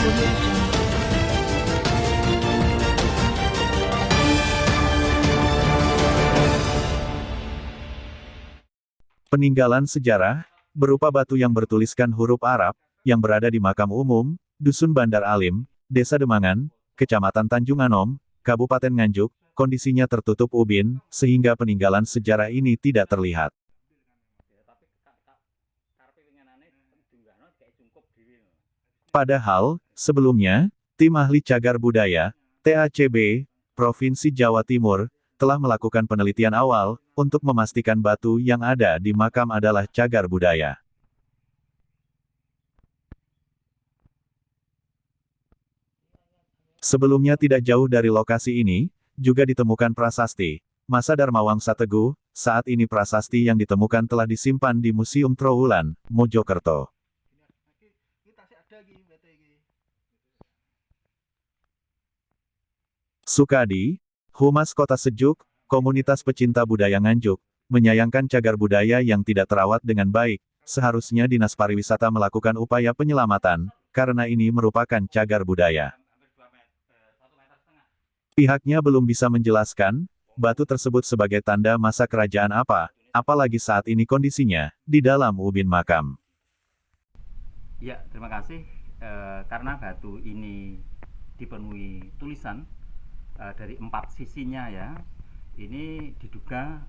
Audio Jungle. Peninggalan sejarah, berupa batu yang bertuliskan huruf Arab, yang berada di makam umum, Dusun Bandar Alim, Desa Demangan, Kecamatan Tanjung Anom, Kabupaten Nganjuk, kondisinya tertutup ubin, sehingga peninggalan sejarah ini tidak terlihat. Padahal, sebelumnya, tim ahli cagar budaya, TACB, Provinsi Jawa Timur, telah melakukan penelitian awal, untuk memastikan batu yang ada di makam adalah cagar budaya. Sebelumnya tidak jauh dari lokasi ini, juga ditemukan prasasti, masa Dharmawangsa Teguh, saat ini prasasti yang ditemukan telah disimpan di Museum Trowulan, Mojokerto. Sukadi, Humas Kota Sejuk, Komunitas Pecinta Budaya Nganjuk, menyayangkan cagar budaya yang tidak terawat dengan baik, seharusnya Dinas Pariwisata melakukan upaya penyelamatan, karena ini merupakan cagar budaya. Pihaknya belum bisa menjelaskan, batu tersebut sebagai tanda masa kerajaan apa, apalagi saat ini kondisinya, di dalam ubin makam. Ya, terima kasih. Karena batu ini dipenuhi tulisan, dari 4 sisinya ya, ini diduga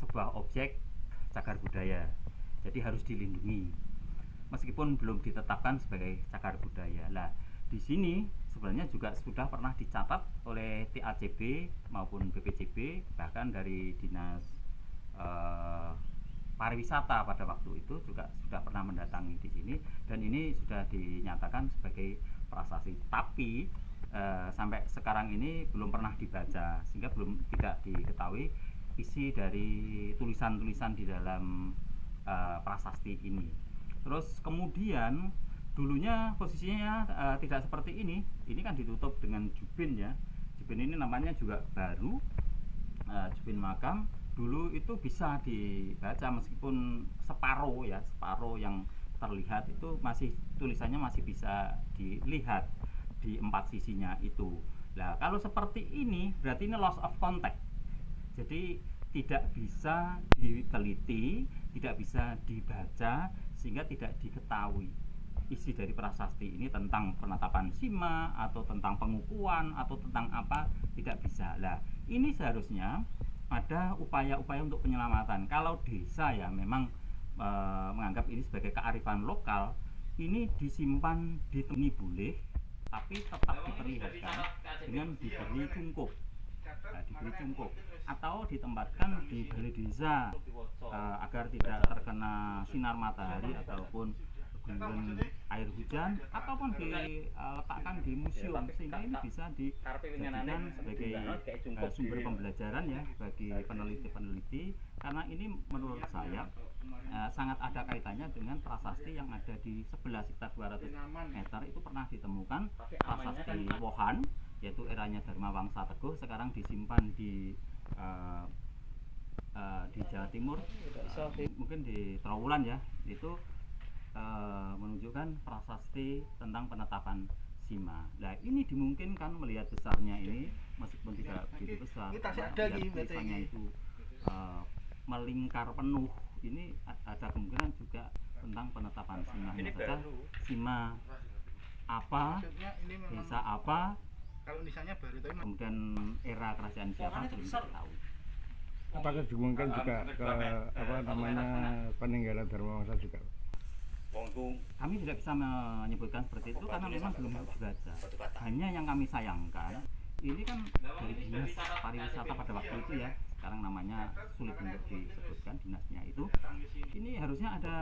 sebuah objek cagar budaya, jadi harus dilindungi meskipun belum ditetapkan sebagai cagar budaya. Nah, di sini sebenarnya juga sudah pernah dicatat oleh TACB maupun BPJB, bahkan dari Dinas Pariwisata pada waktu itu juga sudah pernah mendatangi di sini, dan ini sudah dinyatakan sebagai prasasti. Tapi sampai sekarang ini belum pernah dibaca, sehingga tidak diketahui isi dari tulisan-tulisan di dalam prasasti ini. Terus kemudian dulunya posisinya tidak seperti ini kan ditutup dengan jubin ya. Jubin ini namanya juga baru, jubin makam. Dulu itu bisa dibaca meskipun separuh ya, separuh yang terlihat itu masih tulisannya masih bisa dilihat di 4 sisinya itu. Nah, kalau seperti ini berarti ini loss of contact. Jadi tidak bisa diteliti, tidak bisa dibaca, sehingga tidak diketahui isi dari prasasti ini tentang penetapan sima atau tentang pengukuhan atau tentang apa, tidak bisa. Nah, ini seharusnya ada upaya-upaya untuk penyelamatan. Kalau desa ya memang menganggap ini sebagai kearifan lokal, ini disimpan di ini boleh, tapi tetap diperlihatkan dengan diberi cungkup, diberi cungkup, atau ditempatkan di balai desa agar tidak terkena sinar matahari ataupun guyuran air hujan, ataupun diletakkan di museum, sehingga ini bisa dijadikan sebagai sumber pembelajaran ya bagi peneliti-peneliti, karena ini menurut saya sangat ada kaitannya dengan prasasti yang ada di sebelah sekitar 200 meter. Itu pernah ditemukan prasasti Wohan, yaitu eranya Dharmawangsa Teguh, sekarang disimpan di Jawa Timur, mungkin di Trowulan ya. Itu menunjukkan prasasti tentang penetapan sima. Nah, ini dimungkinkan melihat besarnya ini, meskipun tidak begitu besar, tulisannya itu melingkar penuh. Ini ada kemungkinan juga tentang penetapan simanya saja, sima apa, desa apa, kalau misalnya baru itu kemudian era kerajaan siapa belum diketahui. apakah dimungkinkan juga ke peninggalan Dharmawangsa juga? Kami tidak bisa menyebutkan seperti itu karena memang belum dibaca. Hanya yang kami sayangkan, ini kan dari Dinas Pariwisata pada waktu itu ya, sekarang namanya sulit untuk disebutkan dinasnya itu. Ini harusnya ada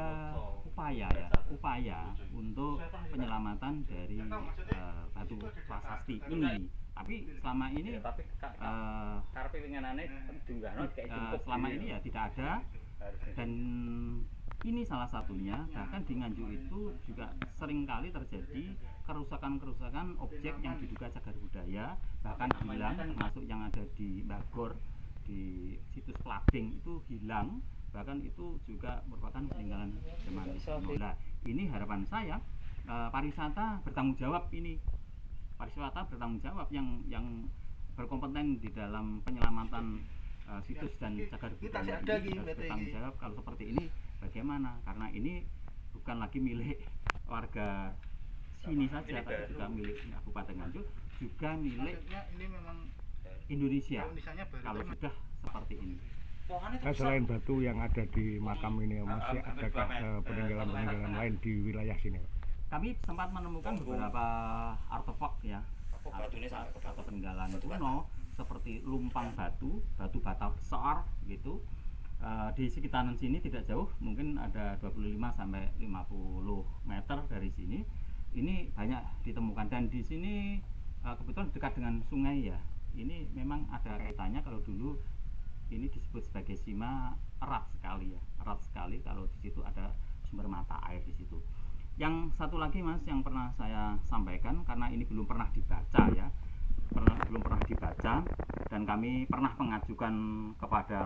upaya untuk penyelamatan dari batu prasasti ini. Tapi selama ini ya tidak ada, dan ini salah satunya. Bahkan di Nganjuk itu juga seringkali terjadi kerusakan objek yang diduga cagar budaya, bahkan hilang, termasuk yang ada di Bagor, di situs Plading itu hilang, bahkan itu juga merupakan peninggalan zaman kuno. Nah, ini harapan saya pariwisata bertanggung jawab ini. Pariwisata bertanggung jawab yang berkompeten di dalam penyelamatan situs dan cagar budaya ini harus bertanggung jawab. Kalau seperti ini bagaimana? Karena ini bukan lagi milik warga sini saja, tapi juga milik Kabupaten Nganjuk, juga milik ini memang Indonesia. Kalau sudah seperti ini. Nah, selain batu yang ada di makam ini, masih adakah peninggalan-peninggalan lain di wilayah sini? Kami sempat menemukan beberapa artefak ya, atau peninggalan kuno seperti lumpang batu, batu bata besar gitu. Di sekitaran sini tidak jauh, mungkin ada 25 sampai 50 meter dari sini. Ini banyak ditemukan, dan di sini kebetulan dekat dengan sungai ya. Ini memang ada kaitannya. Kalau dulu ini disebut sebagai sima, erat sekali ya, erat sekali kalau di situ ada sumber mata air di situ. Yang satu lagi Mas yang pernah saya sampaikan, karena ini belum pernah dibaca ya, belum pernah dibaca, dan kami pernah mengajukan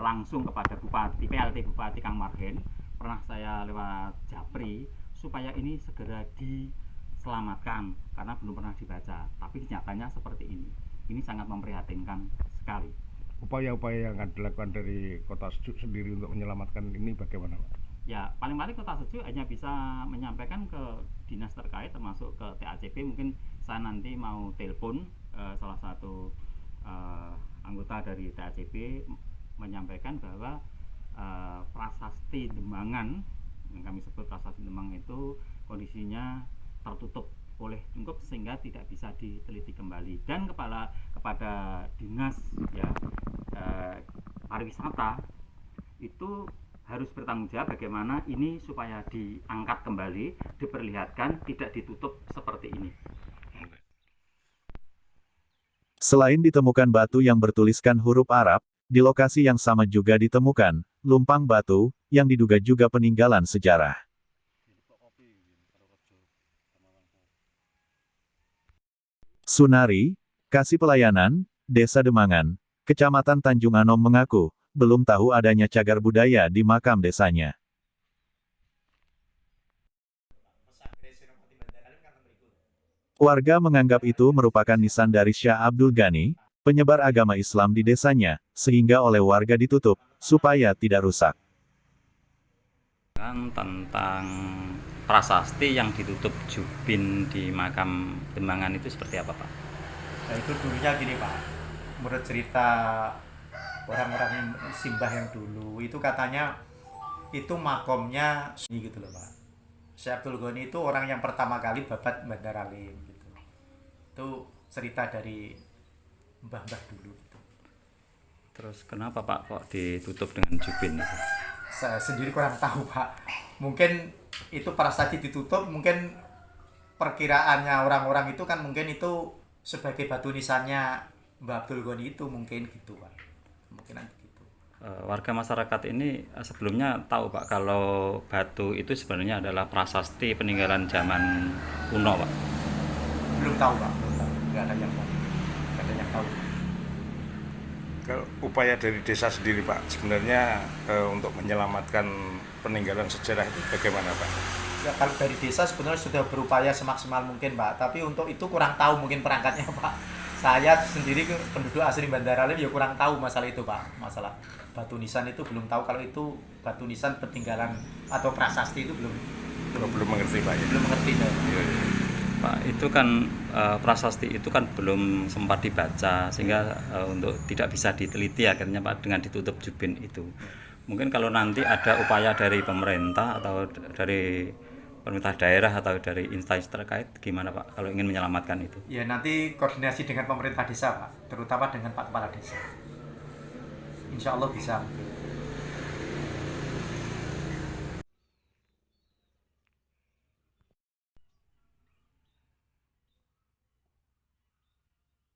langsung kepada Bupati, PLT Bupati Kang Marhen, pernah saya lewat Japri supaya ini segera diselamatkan karena belum pernah dibaca. Tapi nyatanya seperti ini. Ini sangat memprihatinkan sekali. Upaya-upaya yang akan dilakukan dari Kota Sejuk sendiri untuk menyelamatkan ini bagaimana, Pak? Ya, paling-paling Kota Sejuk hanya bisa menyampaikan ke dinas terkait, termasuk ke TACP. Mungkin saya nanti mau telepon salah satu anggota dari TACP menyampaikan bahwa prasasti Demangan, yang kami sebut prasasti Demang itu kondisinya tertutup oleh lingkup sehingga tidak bisa diteliti kembali, dan kepada dinas ya pariwisata itu harus bertanggung jawab bagaimana ini supaya diangkat kembali, diperlihatkan, tidak ditutup seperti ini. Selain ditemukan batu yang bertuliskan huruf Arab, di lokasi yang sama juga ditemukan lumpang batu yang diduga juga peninggalan sejarah. Sunari, Kasih Pelayanan, Desa Demangan, Kecamatan Tanjung Anom mengaku belum tahu adanya cagar budaya di makam desanya. Warga menganggap itu merupakan nisan dari Syah Abdul Ghani, penyebar agama Islam di desanya, sehingga oleh warga ditutup supaya tidak rusak. Tentang prasasti yang ditutup jubin di makam Demangan itu seperti apa, Pak? Nah, itu dulunya gini Pak, menurut cerita orang-orang simbah yang dulu itu katanya itu makomnya ini gitu loh Pak. Syekh Abdul Ghani itu orang yang pertama kali babat Bandar Alim gitu. Itu cerita dari mbah-mbah dulu gitu. Terus kenapa Pak kok ditutup dengan jubin itu? Saya sendiri kurang tahu Pak. Mungkin itu prasasti ditutup, mungkin perkiraannya orang-orang itu kan mungkin itu sebagai batu nisannya Mbah Abdul Ghani itu mungkin gitu Pak. Kemungkinan begitu. Warga masyarakat ini sebelumnya tahu Pak kalau batu itu sebenarnya adalah prasasti peninggalan zaman kuno Pak? Belum tahu Pak, belum tahu. Nggak ada yang tahu. Nggak ada yang tahu. Kalau upaya dari desa sendiri Pak, sebenarnya untuk menyelamatkan peninggalan sejarah itu bagaimana Pak? Ya kalau dari desa sebenarnya sudah berupaya semaksimal mungkin Pak, tapi untuk itu kurang tahu mungkin perangkatnya Pak. Saya sendiri penduduk asli Bandar Alim ya kurang tahu masalah itu Pak. Masalah batu nisan itu belum tahu kalau itu batu nisan peninggalan atau prasasti itu belum mengerti Pak ya? Belum mengerti. Pak, itu kan prasasti itu kan belum sempat dibaca sehingga untuk tidak bisa diteliti akhirnya Pak dengan ditutup jubin itu. Mungkin kalau nanti ada upaya dari pemerintah atau dari pemerintah daerah atau dari instansi terkait gimana Pak kalau ingin menyelamatkan itu? Ya nanti koordinasi dengan pemerintah desa Pak, terutama dengan Pak Kepala Desa. Insya Allah bisa.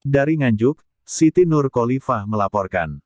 Dari Nganjuk, Siti Nur Khalifah melaporkan.